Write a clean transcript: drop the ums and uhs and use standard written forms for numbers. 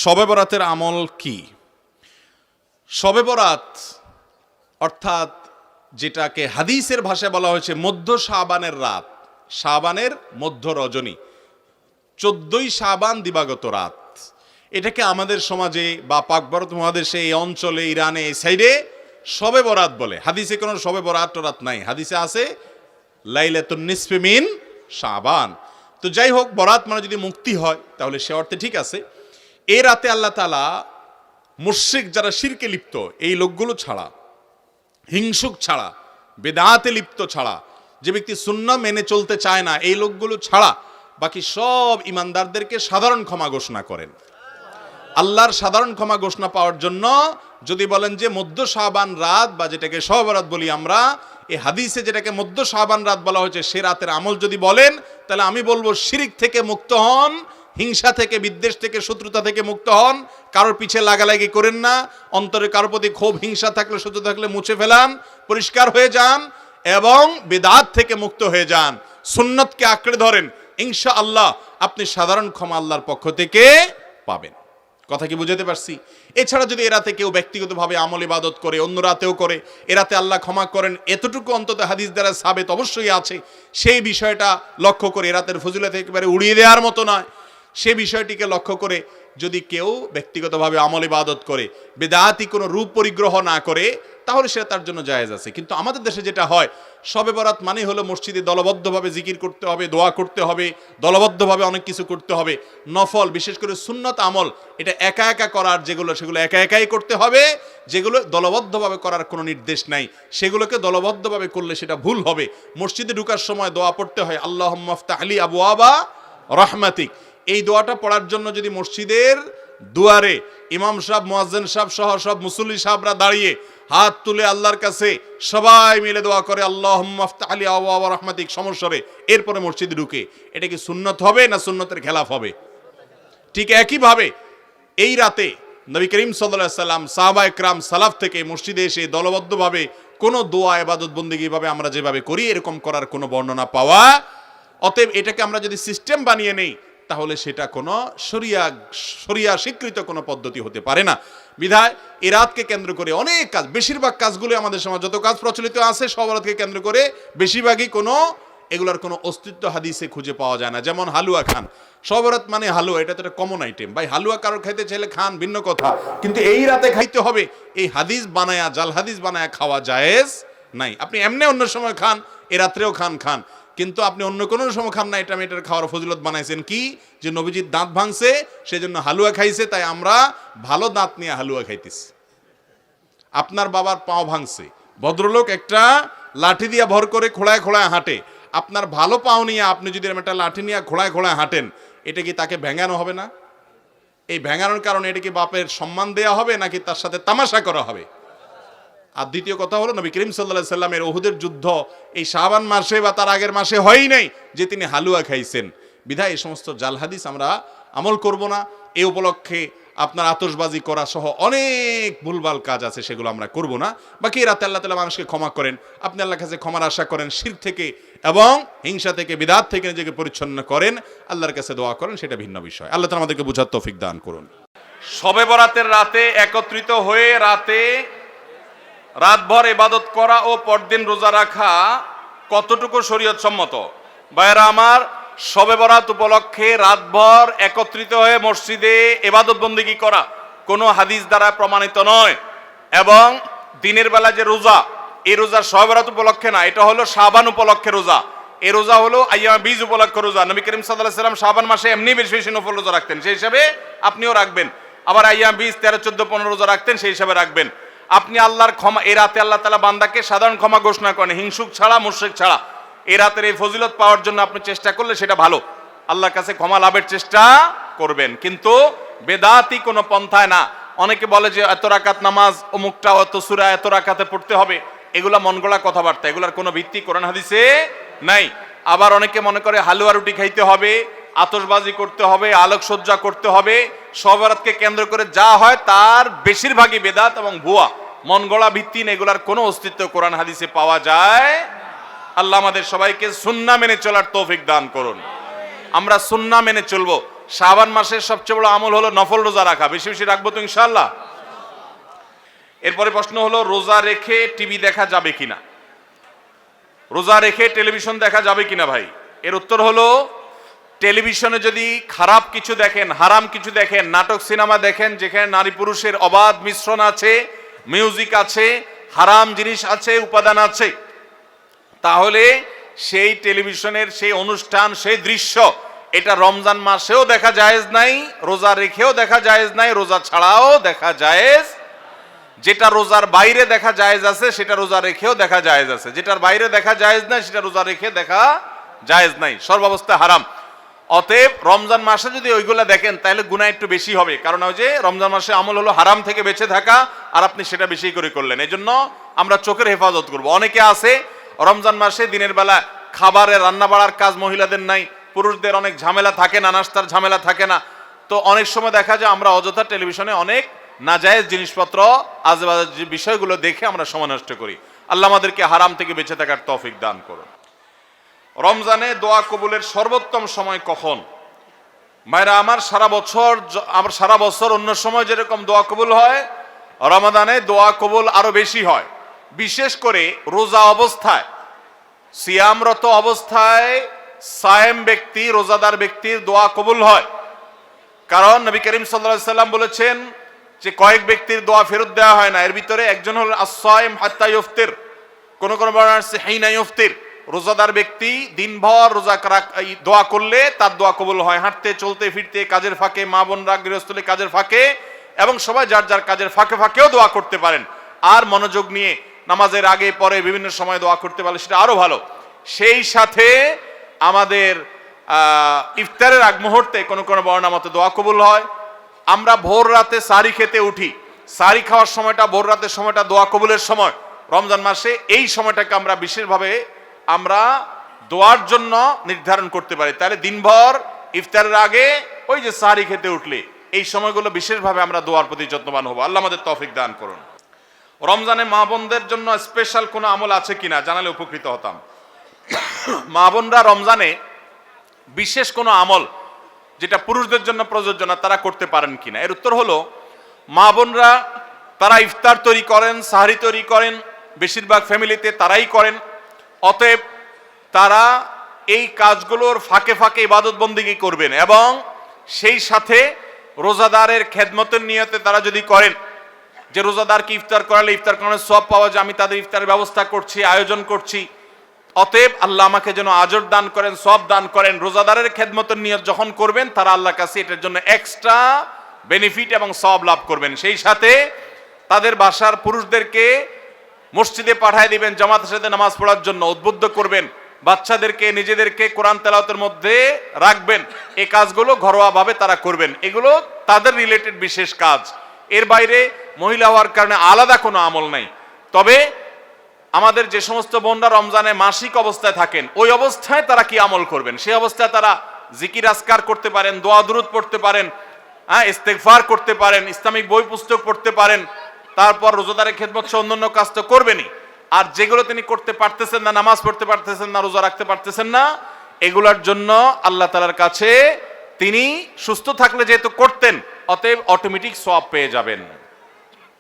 শবে বরাতের আমল কি? শবে বরাত অর্থাৎ যেটাকে হাদিসের ভাষায় বলা হয়েছে মধ্য শাবানের রাত, শাবানের মধ্য রজনী, 14ই শাবান দিবাগত রাত। এটাকে আমাদের সমাজে বা পাক ভারত মহাদেশে, এই অঞ্চলে, ইরানে, এই সাইডে শবে বরাত বলে। হাদিসে কোনো শবে বরাত টরাত নাই, হাদিসে আছে লাইলাতুন নিসফি মিন শাবান। তো যাই হোক, বরাত মানে যদি মুক্তি হয় তাহলে সে অর্থে ঠিক আছে। এই রাতে আল্লাহ তাআলা মুশরিক যারা শিরকে লিপ্ত, এই লোকগুলো ছাড়া, হিংসুক ছাড়া, বেদাতে লিপ্ত ছাড়া, যে ব্যক্তি সুন্নাহ মেনে চলতে চায় না, এই লোকগুলো ছাড়া বাকি সব ইমানদারদেরকে সাধারণ ক্ষমা ঘোষণা করেন। আল্লাহর সাধারণ ক্ষমা ঘোষণা পাওয়ার জন্য যদি বলেন যে মধ্য শাবান রাত বা যেটাকে শবে বরাত বলি আমরা, এই হাদিসে যেটাকে মধ্য শাবান রাত বলা হয়েছে, সে রাতের আমল যদি বলেন, তাহলে আমি বলবো শিরিক থেকে মুক্ত হন, হিংসা থেকে, বিদ্বেষ থেকে, শত্রুতা থেকে মুক্ত হন, কারোর পিছে লাগালাগি করেন না, অন্তরে কারোর প্রতি ক্ষোভ, হিংসা থাকলে, শত্রুতা থাকলে মুছে ফেলান, পরিষ্কার হয়ে যান এবং বিদআত থেকে মুক্ত হয়ে যান, সুন্নতকে আঁকড়ে ধরেন। ইনশাআল্লাহ আপনি সাধারণ ক্ষমা আল্লাহর পক্ষ থেকে পাবেন। কথা কি বুঝাতে পারছি? এছাড়া যদি এরাতে কেউ ব্যক্তিগতভাবে আমল ইবাদত করে, অন্য রাতেও করে, এরাতে আল্লাহ ক্ষমা করেন, এতটুকু অন্তত হাদিস দ্বারা সাবেত অবশ্যই আছে। সেই বিষয়টা লক্ষ্য করে, এরাতের ফজিলত একেবারে উড়িয়ে দেওয়ার মতো নয়, সে বিষয়টিকে লক্ষ্য করে যদি কেউ ব্যক্তিগতভাবে আমল ইবাদত করে, বেদাতি কোনো রূপ পরিগ্রহ না করে, তাহলে সেটা তার জন্য জায়েজ আছে। কিন্তু আমাদের দেশে যেটা হয়, শবে বরাত মানে হলো মসজিদে দলবদ্ধভাবে জিকির করতে হবে, দোয়া করতে হবে, দলবদ্ধভাবে অনেক কিছু করতে হবে, নফল বিশেষ করে সুন্নত আমল এটা একা একা করার যেগুলো, সেগুলো একা একাই করতে হবে। যেগুলো দলবদ্ধভাবে করার কোনো নির্দেশ নাই, সেগুলোকে দলবদ্ধভাবে করলে সেটা ভুল হবে। মসজিদে ঢুকার সময় দোয়া পড়তে হয়, আল্লাহুম্মা ইফতাহ লি আবওয়াবা রাহমাতিক। এই দোয়াটা পড়ার জন্য যদি মসজিদের দুয়ারে ইমাম সাহেব, মুয়াজ্জিন সাহেব সহ সব মুসল্লি সাহেবরা দাঁড়িয়ে হাত তুলে আল্লাহর কাছে সবাই মিলে দোয়া করে, আল্লাহুম্মা ইফতাহ লি আবওয়াবা রাহমাতিক সমস্বরে, এরপরে মসজিদে ঢুকে, এটা কি সুন্নত হবে না সুন্নতের খেলাফ হবে? ঠিক একইভাবে এই রাতে নবী করিম সাল্লাল্লাহু আলাইহি সাল্লাম, সাহাবায়ে কেরাম, সালাফ থেকে মসজিদে এসে দলবদ্ধভাবে কোনো দোয়া, ইবাদত, বন্দেগী ভাবে আমরা যেভাবে করি এরকম করার কোনো বর্ণনা পাওয়া। অতএব এটাকে আমরা যদি সিস্টেম বানিয়ে নেই, তাহলে সেটা কোনো শরিয়া স্বীকৃত কোনো পদ্ধতি হতে পারে না। বিধায় এই রাতকে কেন্দ্র করে অনেক কাজ, বেশিরভাগ কাজগুলো আমাদের সমাজ যত কাজ প্রচলিত আছে শবে বরাতকে কেন্দ্র করে বেশিরভাগই কোনো এগুলার কোনো অস্তিত্ব হাদিসে খুঁজে পাওয়া যায় না। যেমন হালুয়া খান, শবে বরাত মানে হালুয়া, এটা তো একটা কমন আইটেম। ভাই হালুয়া কারোর খাইতে চাইলে খান, ভিন্ন কথা, কিন্তু এই রাতে খাইতে হবে, এই হাদিস বানায়া, জাল হাদিস বানায়া খাওয়া জায়েজ নাই। আপনি এমনি অন্য সময় খান, এ রাত্রেও খান, কিন্তু আপনি অন্য কোনো সময় খান না। এটা আমি এটার খাওয়ার ফজিলত বানাইছেন কি, যে নবীজির দাঁত ভাঙছে সেজন্য হালুয়া খাইছে, তাই আমরা ভালো দাঁত নিয়ে হালুয়া খাইতেছি। আপনার বাবার পাও ভাঙছে, ভদ্রলোক একটা লাঠি দিয়ে ভর করে খোড়ায় খোড়ায় হাঁটে, আপনার ভালো পাও নিয়ে আপনি যদি একটা লাঠি নিয়ে খোড়ায় খোড়ায় হাঁটেন, এটা কি তাকে ভেঙানো হবে না? এই ভেঙানোর কারণে এটা কি বাপের সম্মান দেয়া হবে নাকি তার সাথে তামাশা করা হবে? আর দ্বিতীয় কথা হলো, নবী করিম সাল্লাল্লাহু আলাইহি সাল্লামের উহুদের যুদ্ধ এই শাবান মাসে বা তার আগের মাসে হয়ই নাই যে তিনি হালুয়া খাইছেন। বিধায় এই সমস্ত জাল হাদিস আমরা আমল করব না। এই উপলক্ষে আপনার আতশবাজি করা সহ অনেক ভুলভাল কাজ আছে, সেগুলো আমরা করব না। বাকি রাতে আল্লাহ তাআলা মানুষকে ক্ষমা করেন, আপনি আল্লাহর কাছে ক্ষমার আশা করেন, শিরক থেকে এবং হিংসা থেকে, বিদআত থেকে নিজেকে পরিচ্ছন্ন করেন, আল্লাহর কাছে দোয়া করেন, সেটা ভিন্ন বিষয়। আল্লাহ তাআলা আমাদেরকে বুঝার তৌফিক দান করুন। শবে বরাতের রাতে একত্রিত হয়ে রাতভর ইবাদত করা ও পরদিন রোজা রাখা কতটুকু শরীয়ত সম্মত? ভাইরা আমার, শবে বরাত উপলক্ষে রাতভর একত্রিত হয়ে মসজিদে ইবাদত বন্দেগী করা কোনো হাদিস দ্বারা প্রমাণিত নয়। এবং দিনের বেলা যে রোজা, এই রোজা শবে বরাত উপলক্ষে না, এটা হলো শাবান উপলক্ষে রোজা। এই রোজা হলো আইয়াম বীজ উপলক্ষে রোজা। নবী করিম সাল্লাল্লাহু আলাইহি সাল্লাম শাবান মাসে এমনি বেশি বেশি নফল রোজা রাখতেন, সেই হিসাবে আপনিও রাখবেন। আবার আইয়াম বীজ 13, 14, 15 রোজা রাখতেন, সেই হিসাবে রাখবেন। আপনি আল্লাহর ক্ষমা, এই রাতে আল্লাহ তাআলা বান্দাকে সাধারণ ক্ষমা ঘোষণা করেন, হিংসুক ছাড়া, মুশরিক ছাড়া। এই রাতের এই ফজিলত পাওয়ার জন্য আপনি চেষ্টা করলে সেটা ভালো, আল্লাহর কাছে ক্ষমা লাভের চেষ্টা করবেন, কিন্তু বেদাতি কোনো পন্থায় না। অনেকে বলে যে এত রাকাত নামাজ, অমুকটা এত সূরা এত রাকাতে পড়তে হবে, এগুলা মন গড়া কথাবার্তা, এগুলার কোনো ভিত্তি কোরআন হাদিসে নাই। আবার অনেকে মনে করে হালুয়া রুটি খাইতে হবে, আতশবাজি করতে হবে, আলোকসজ্জা করতে হবে। শবে বরাতকে কেন্দ্র করে যা হয় তার বেশিরভাগই বেদাত এবং ভুয়া, মন গড়া ভিত্তিহীন, এগুলার কোনো অস্তিত্ব কোরআন হাদিসে পাওয়া যায়। আল্লাহ আমাদের সবাইকে সুন্নাহ মেনে চলার তৌফিক দান করুন। আমরা সুন্নাহ মেনে চলবো, শাবান মাসের সবচেয়ে বড় আমল হলো নফল রোজা রাখা। বেশি বেশি রাখবো তো ইনশাআল্লাহ। এরপরে প্রশ্ন হলো রোজা রেখে টিভি দেখা যাবে কিনা, রোজা রেখে টেলিভিশন দেখা যাবে কিনা ভাই? এর উত্তর হলো টেলিভিশনে যদি খারাপ কিছু দেখেন, হারাম কিছু দেখেন, নাটক সিনেমা দেখেন যেখানে নারী পুরুষের অবাধ মিশ্রণ আছে, মিউজিক আছে, হারাম জিনিস আছে, উপাদান আছে, তাহলে সেই টেলিভিশনের সেই অনুষ্ঠান, সেই দৃশ্য এটা রমজান মাসেও দেখা জায়েজ নাই, রোজা রেখেও দেখা জায়েজ নাই, রোজা ছাড়াও দেখা জায়েজ। যেটা রোজার বাইরে দেখা জায়েজ আছে সেটা রোজা রেখেও দেখা জায়েজ আছে, যেটার বাইরে দেখা জায়েজ নাই সেটা রোজা রেখে দেখা জায়েজ নাই, সর্বাবস্থায় হারাম। অতএব রমজান মাসে যদি ওইগুলা দেখেন তাহলে গুনাহ একটু বেশি হবে, কারণ ওই যে রমজান মাসে আমল হলো হারাম থেকে বেঁচে থাকা, আর আপনি সেটা বেশি করে করলেন। এই জন্য আমরা চোখের হেফাজত করব। অনেকে আছে রমজান মাসে দিনের বেলা খাবারের রান্না বাড়ার কাজ মহিলাদের নাই, পুরুষদের অনেক ঝামেলা থাকে না, নাস্তার ঝামেলা থাকে না, তো অনেক সময় দেখা যায় আমরা অযথা টেলিভিশনে অনেক নাজায়েজ জিনিসপত্র, আজেবাজে বিষয়গুলো দেখে আমরা সময় নষ্ট করি। আল্লাহ আমাদেরকে হারাম থেকে বেঁচে থাকার তৌফিক দান করুন। রমজানে দোয়া কবুলের সর্বোত্তম সময় কখন? মায়েরা আমার, সারা বছর অন্য সময় যেরকম দোয়া কবুল হয়, রমাদানে দোয়া কবুল আরো বেশি হয়। বিশেষ করে রোজা অবস্থায়, সিয়ামরত অবস্থায় সায়েম ব্যক্তি, রোজাদার ব্যক্তির দোয়া কবুল হয়। কারণ নবী করিম সাল্লাল্লাহু আলাইহি সাল্লাম বলেছেন যে কয়েক ব্যক্তির দোয়া ফেরত দেওয়া হয় না, এর ভিতরে একজন হল আস-সায়েম হাত্তা ইফতির, কোন বর্ণনা আছে হিনা ইফতির, রোজাদার ব্যক্তি দিনভর রোজা দোয়া করলে তার দোয়া কবুল হয়। হাঁটতে চলতে ফিরতে, কাজের ফাঁকে, মা বোনরা গৃহস্থলী কাজের ফাঁকে, এবং সবাই যার যার কাজের ফাঁকে ফাঁকেও দোয়া করতে পারেন। আর মনোযোগ নিয়ে নামাজের আগে পরে বিভিন্ন সময় দোয়া করতে পারলে সেটা আরো ভালো। সেই সাথে আমাদের ইফতারের আগ মুহূর্তে কোন বর্ণনা মতে দোয়া কবুল হয়। আমরা ভোর রাতে সারি খেতে উঠি, সারি খাওয়ার সময়টা, ভোর রাতের সময়টা দোয়া কবুলের সময়। রমজান মাসে এই সময়টাকে আমরা বিশেষভাবে আমরা দোয়ার জন্য নির্ধারণ করতে পারি। তাহলে দিনভর ইফতারের আগে ওই যে সারি খেতে উঠলে এই সময়গুলো বিশেষভাবে আমরা দোয়ার প্রতি যত্নবান হব। আল্লাহ আমাদের তৌফিক দান করুন। রমজানে মা বোনদের জন্য স্পেশাল কোনো আমল আছে কিনা জানালে উপকৃত হতাম। মা বোনরা রমজানে বিশেষ কোনো আমল যেটা পুরুষদের জন্য প্রযোজ্য না তারা করতে পারেন কিনা? এর উত্তর হলো মা বোনরা তারা ইফতার তৈরি করেন, সাহারি তৈরি করেন, বেশিরভাগ ফ্যামিলিতে তারাই করেন। অতএব তারা এই কাজগুলোর ফাঁকে ফাঁকে ইবাদত বন্দেগী করবেন, এবং সেই সাথে রোজাদারের খেদমতের নিয়তে তারা যদি করেন যে রোজাদারকে ইফতার করালে ইফতার করানোর সওয়াব পাওয়া যায়, আমি তাদের ইফতারের ব্যবস্থা করছি, আয়োজন করছি, অতএব আল্লাহ আমাকে যেন আজর দান করেন, সওয়াব দান করেন। রোজাদারের খেদমতের নিয়ত যখন করবেন তারা আল্লাহর কাছে এটার জন্য এক্সট্রা বেনিফিট এবং সওয়াব লাভ করবেন। সেই সাথে তাদের বাসার পুরুষদেরকে মসজিদে পাঠিয়ে দিবেন জামাতের সাথে নামাজ পড়ার জন্য, উদ্বুদ্ধ করবেন, বাচ্চাদেরকে নিজেদেরকে কোরআন তেলাওয়াতের মধ্যে রাখবেন। এই কাজগুলো ঘরোয়াভাবে তারা করবেন, এগুলো তাদের রিলেটেড বিশেষ কাজ। এর বাইরে মহিলা হওয়ার কারণে আলাদা কোনো আমল নাই। তবে আমাদের যে সমস্ত বোনরা রমজানে মাসিক অবস্থায় থাকেন, ওই অবস্থায় তারা কি আমল করবেন? সেই অবস্থায় তারা জিকির আজকার করতে পারেন, দোয়া দুরূদ পড়তে পারেন, ইস্তেগফার করতে পারেন, ইসলামিক বই পুস্তক পড়তে পারেন, তারপর রোজাদারের খেদমত সহ অন্যান্য কাজ তো করবেনই। আর যেগুলো তিনি করতে পারতেছেন না, নামাজ পড়তে পারতেছেন না, রোজা রাখতে পারতেছেন না, এগুলোর জন্য আল্লাহ তাআলার কাছে তিনি সুস্থ থাকলে যেহেতু করতেন, অতএব অটোমেটিক সওয়াব পেয়ে যাবেন।